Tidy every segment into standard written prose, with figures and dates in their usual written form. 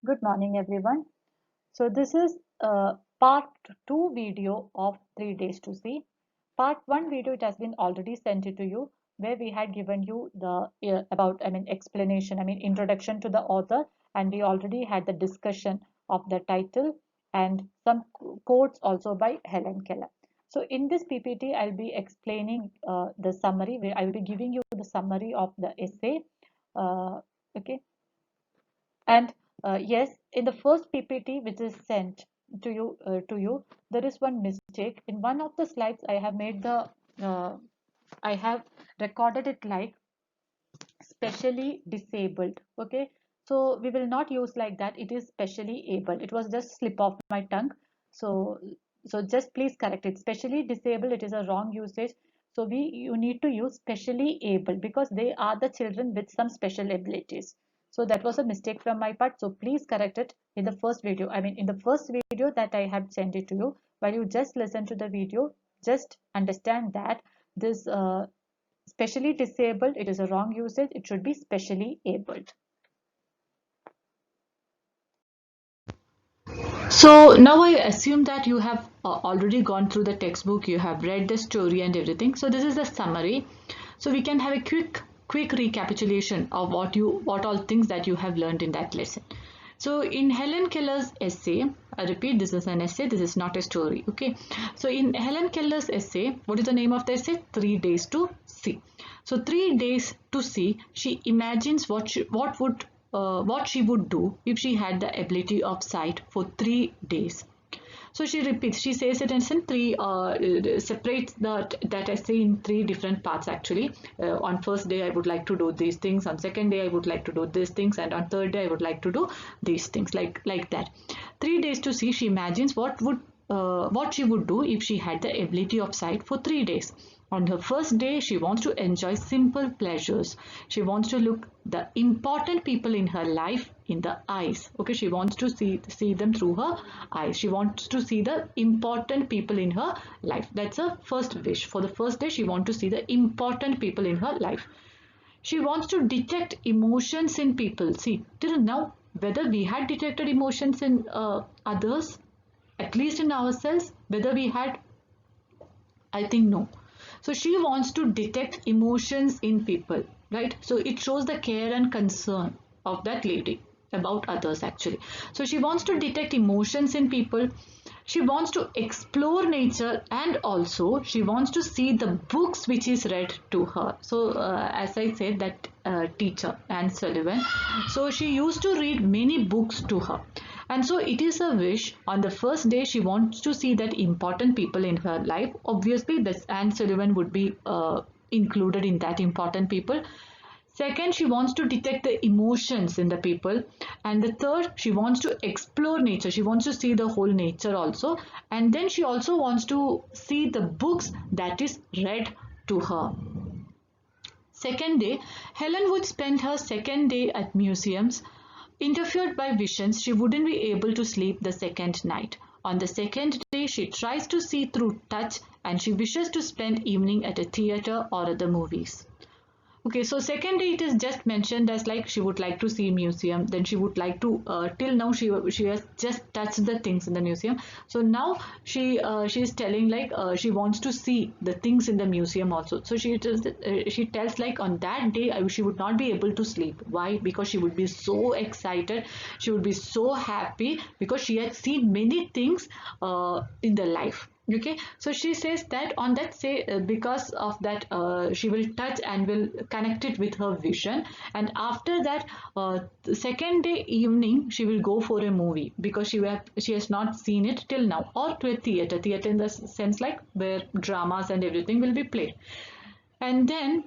Good morning, everyone. So this is part 2 video of 3 days to see. Part 1 video, it has been already sent it to you, where we had given you the explanation, introduction to the author, and we already had the discussion of the title and some quotes also by Helen Keller. So in this PPT, I'll be explaining the summary, where I will be giving you the summary of the essay. Okay. And yes, in the first PPT which is sent to you, there is one mistake. In one of the slides, I have recorded it like specially disabled. Okay, so we will not use like that. It is specially able. It was just slip of my tongue. So just please correct it. Specially disabled. It is a wrong usage. So you need to use specially able because they are the children with some special abilities. So that was a mistake from my part. So please correct it in the first video. In the first video that I have sent it to you, while you just listen to the video, just understand that this specially disabled, it is a wrong usage. It should be specially abled. So now I assume that you have already gone through the textbook, you have read the story and everything. So this is the summary. So we can have a quick recapitulation of what all things that you have learned in that lesson. So in Helen Keller's essay, I repeat, this is an essay, this is not a story. Okay. So in Helen Keller's essay, what is the name of the essay? 3 days to see. So 3 days to see, she imagines what she would do if she had the ability of sight for 3 days. So she repeats, she says it in three, separates that essay in 3 different parts actually. On first day I would like to do these things, on second day I would like to do these things, and on third day I would like to do these things, like that. 3 days to see, she imagines what she would do if she had the ability of sight for 3 days. On her first day, she wants to enjoy simple pleasures. She wants to look the important people in her life in the eyes. Okay, she wants to see them through her eyes. She wants to see the important people in her life. That's her first wish. For the first day, she wants to see the important people in her life. She wants to detect emotions in people. See, till now, whether we had detected emotions in others, at least in ourselves, whether we had, I think no. So she wants to detect emotions in people, right? So it shows the care and concern of that lady about others actually. So she wants to detect emotions in people. She wants to explore nature, and also she wants to see the books which is read to her. So as I said, that teacher Anne Sullivan, so she used to read many books to her, and so it is a wish. On the first day she wants to see that important people in her life. Obviously this Anne Sullivan would be included in that important people. Second, she wants to detect the emotions in the people. And the third, she wants to explore nature. She wants to see the whole nature also. And then she also wants to see the books that is read to her. Second day, Helen would spend her second day at museums. Interfered by visions, she wouldn't be able to sleep the second night. On the second day, she tries to see through touch, and she wishes to spend evening at a theater or at the movies. Okay, so second day it is just mentioned as like she would like to see museum. Then she would like to till now she has just touched the things in the museum. So now she is telling like she wants to see the things in the museum also. So she tells like on that day she would not be able to sleep. Why? Because she would be so excited. She would be so happy because she had seen many things in the life. Okay, so she says that on that say because of that she will touch and will connect it with her vision, and after that the second day evening she will go for a movie because she has not seen it till now, or to a theater in the sense like where dramas and everything will be played. And then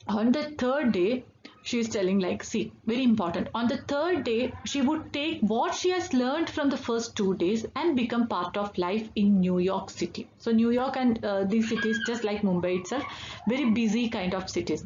on the third day she is telling like, see, very important, on the third day she would take what she has learned from the first 2 days and become part of life in New York City. So New York and these cities, just like Mumbai itself, very busy kind of cities.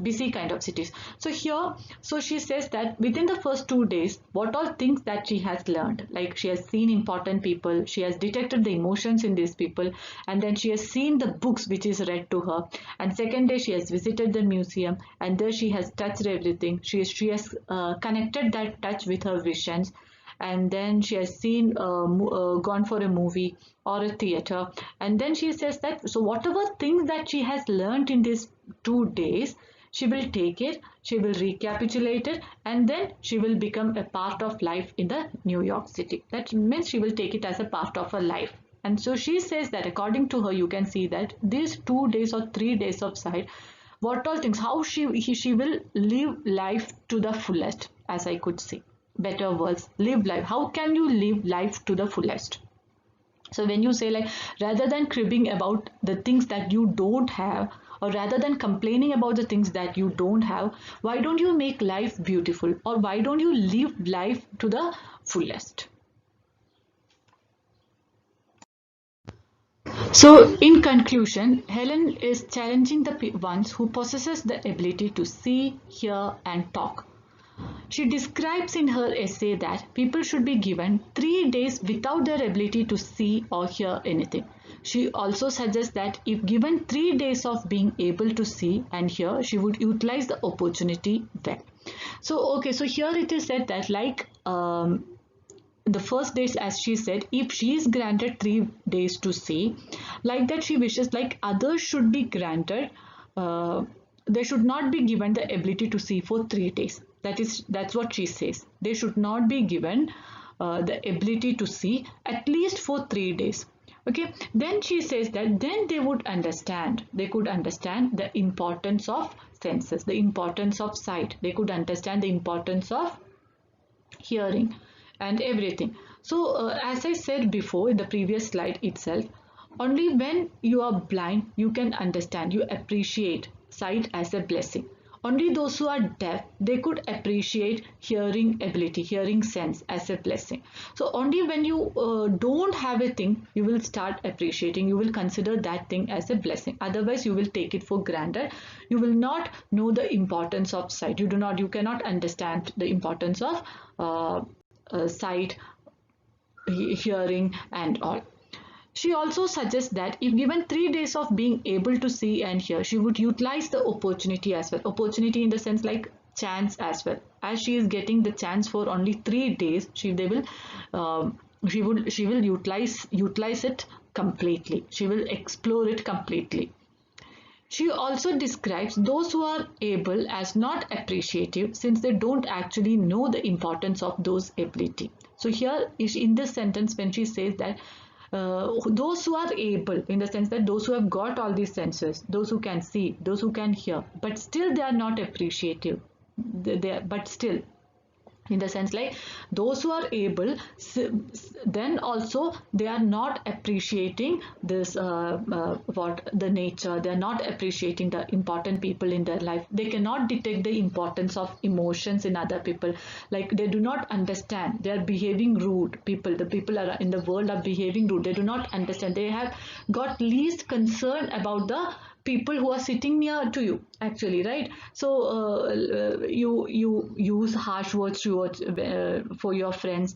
So here, so she says that within the first 2 days, what all things that she has learned, like she has seen important people, she has detected the emotions in these people, and then she has seen the books which is read to her, and second day she has visited the museum, and there she has touched everything. She has connected that touch with her visions, and then she has gone for a movie or a theater, and then she says that so whatever things that she has learned in these 2 days, she will take it, she will recapitulate it, and then she will become a part of life in the New York City. That means she will take it as a part of her life. And so she says that according to her, you can see that these 2 days or 3 days of sight, what all things, how she will live life to the fullest, as I could say. Better words, live life. How can you live life to the fullest? So when you say like, rather than cribbing about the things that you don't have, or rather than complaining about the things that you don't have, why don't you make life beautiful, or why don't you live life to the fullest? So in conclusion, Helen is challenging the ones who possesses the ability to see, hear and talk. She describes in her essay that people should be given 3 days without their ability to see or hear anything. She also suggests that if given 3 days of being able to see and hear, she would utilize the opportunity well. So, okay, so here it is said that the first days, as she said, if she is granted 3 days to see, like that she wishes like others should be granted, they should not be given the ability to see for 3 days. That's what she says. They should not be given the ability to see at least for 3 days. Okay, then she says that then they could understand the importance of senses, the importance of sight, they could understand the importance of hearing and everything. So as I said before in the previous slide itself, only when you are blind you can understand, you appreciate sight as a blessing. Only those who are deaf, they could appreciate hearing ability, hearing sense as a blessing. So only when you don't have a thing, you will start appreciating, you will consider that thing as a blessing. Otherwise you will take it for granted. You will not know the importance of sight. You cannot understand the importance of sight, hearing and all. She also suggests that if given 3 days of being able to see and hear, she would utilize the opportunity as well. Opportunity in the sense like chance as well. As she is getting the chance for only 3 days, she will utilize it completely. She will explore it completely. She also describes those who are able as not appreciative, since they don't actually know the importance of those ability. So here is in this sentence when she says that those who are able, in the sense that those who have got all these senses, those who can see, those who can hear, but still they are not appreciative. But still, in the sense like those who are able, then also they are not appreciating this what the nature, they are not appreciating the important people in their life. They cannot detect the importance of emotions in other people, like they do not understand, they are behaving rude. The people are in the world are behaving rude, they do not understand, they have got least concern about the people who are sitting near to you actually, right? So you use harsh words towards for your friends,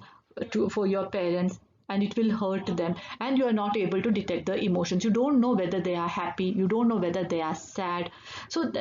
for your parents, and it will hurt them, and you are not able to detect the emotions. You don't know whether they are happy, you don't know whether they are sad. So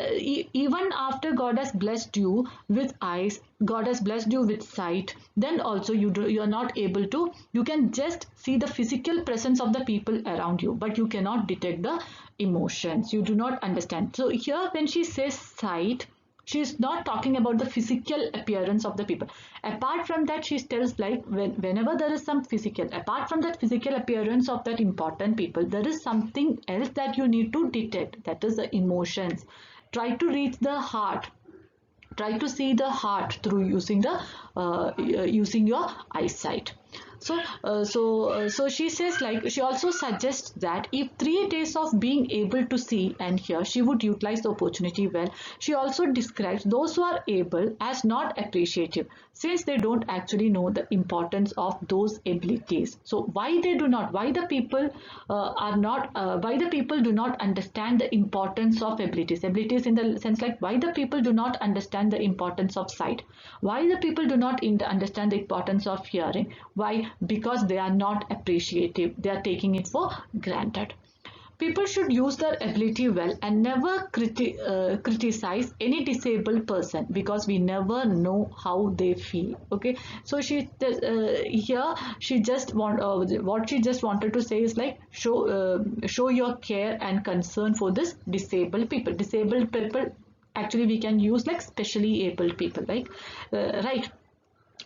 even after God has blessed you with eyes, God has blessed you with sight, then also you are not able to, you can just see the physical presence of the people around you, but you cannot detect the emotions, you do not understand. So here when she says sight, she is not talking about the physical appearance of the people. Apart from that, she tells like whenever there is some physical, apart from that physical appearance of that important people, there is something else that you need to detect, that is the emotions. Try to reach the heart, try to see the heart through using your eyesight. So she says like, she also suggests that if 3 days of being able to see and hear, she would utilize the opportunity well. She also describes those who are able as not appreciative, since they don't actually know the importance of those abilities. So why they do not, why the people are not why the people do not understand the importance of abilities in the sense like, why the people do not understand the importance of sight, why the people do not understand the importance of hearing. Why? Because they are not appreciative, they are taking it for granted. People should use their ability well and never criticize any disabled person, because we never know how they feel. Okay, so here she just what she just wanted to say is like, show your care and concern for this disabled people. Disabled people, actually we can use like specially abled people, like right.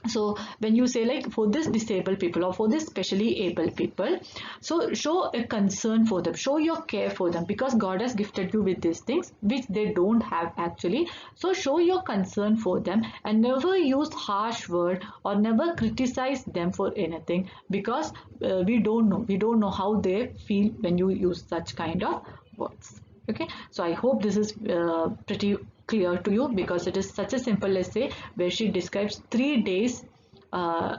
So when you say like for this disabled people or for this specially able people, so show a concern for them, show your care for them, because God has gifted you with these things which they don't have actually. So show your concern for them and never use harsh word or never criticize them for anything, because we don't know how they feel when you use such kind of words. Okay, so I hope this is pretty clear to you, because it is such a simple essay where she describes 3 days, uh,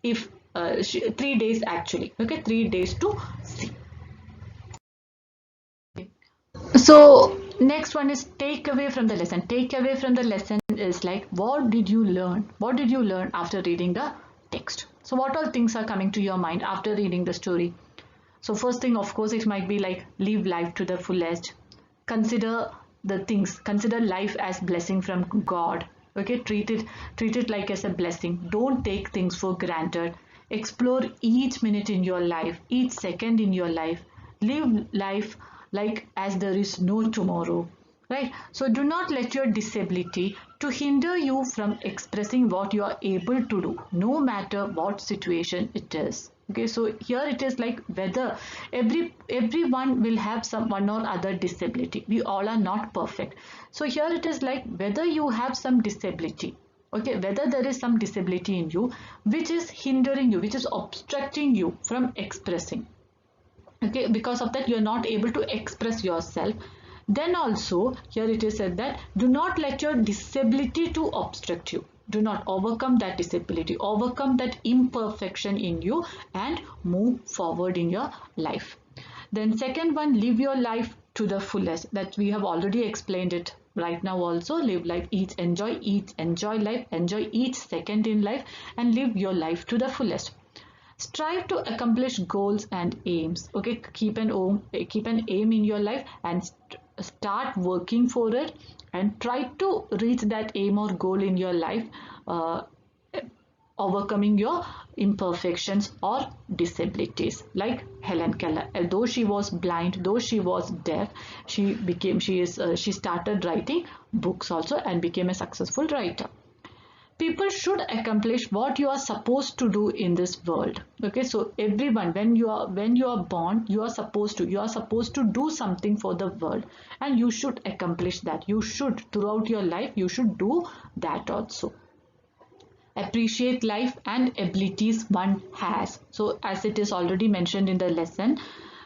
if 3 days actually. Okay, 3 days to see. So next one is take away from the lesson. Take away from the lesson is like, what did you learn? What did you learn after reading the text? So what all things are coming to your mind after reading the story? So first thing, of course, it might be like live life to the fullest. Consider the things. Consider life as blessing from God. Okay, treat it like as a blessing. Don't take things for granted. Explore each minute in your life, each second in your life. Live life like as there is no tomorrow. Right? So do not let your disability to hinder you from expressing what you are able to do, no matter what situation it is. Okay, so here it is like, whether everyone will have some one or other disability. We all are not perfect. So here it is like, whether you have some disability, okay, whether there is some disability in you which is hindering you, which is obstructing you from expressing, okay, because of that you are not able to express yourself, then also here it is said that do not let your disability to obstruct you. Do not overcome that disability, overcome that imperfection in you and move forward in your life. Then second one, live your life to the fullest. That we have already explained it right now also. Live life, enjoy life, enjoy each second in life and live your life to the fullest. Strive to accomplish goals and aims. Okay, keep an aim in your life and start working for it, and try to reach that aim or goal in your life, uh, overcoming your imperfections or disabilities. Like Helen Keller, though she was blind, though she was deaf, she started writing books also and became a successful writer. People should accomplish what you are supposed to do in this world. Okay, so everyone, when you are born, you are supposed to do something for the world, and you should accomplish that. You should, throughout your life, you should do that also. Appreciate life and abilities one has. So as it is already mentioned in the lesson,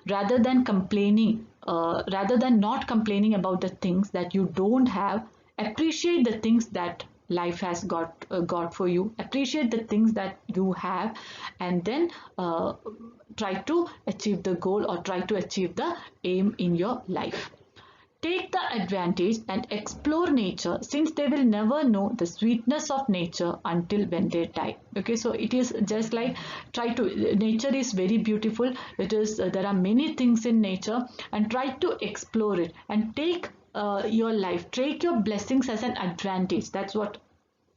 rather than not complaining about the things that you don't have, appreciate the things that life has got for you. Appreciate the things that you have, and then try to achieve the goal or try to achieve the aim in your life. Take the advantage and explore nature, since they will never know the sweetness of nature until when they die. Okay, so it is just like, nature is very beautiful. It is there are many things in nature, and try to explore it and take your life, take your blessings as an advantage. That's what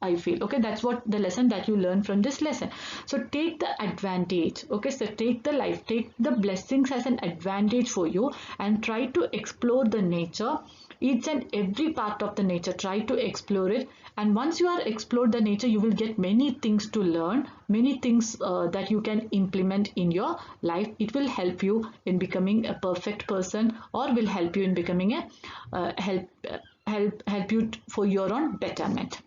I feel. Okay, that's what the lesson that you learn from this lesson. So take the advantage. Okay, so take the life, take the blessings as an advantage for you, and try to explore the nature, each and every part of the nature. Try to explore it, and once you are explored the nature, you will get many things to learn, many things that you can implement in your life. It will help you in becoming a perfect person, or will help you in becoming a help you for your own betterment.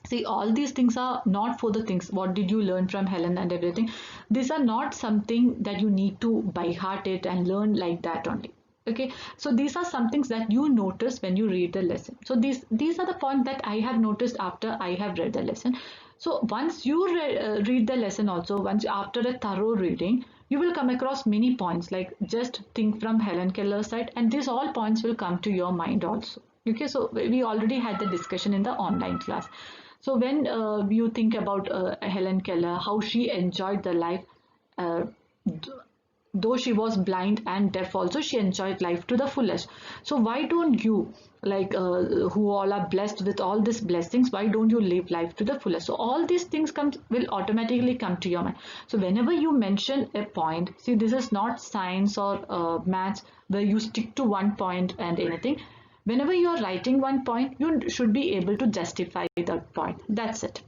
See, all these things are not for the things. What did you learn from Helen and everything? These are not something that you need to by heart it and learn like that only. Okay, so these are some things that you notice when you read the lesson. So these are the points that I have noticed after I have read the lesson. So once you read the lesson also, once after a thorough reading, you will come across many points. Like, just think from Helen Keller's side, and these all points will come to your mind also. Okay, so we already had the discussion in the online class. So when you think about Helen Keller, how she enjoyed the life, uh, though she was blind and deaf also, she enjoyed life to the fullest. So why don't you, like who all are blessed with all these blessings, why don't you live life to the fullest? So all these things will automatically come to your mind. So whenever you mention a point, see, this is not science or maths where you stick to one point and anything. Whenever you are writing one point, you should be able to justify that point. That's it.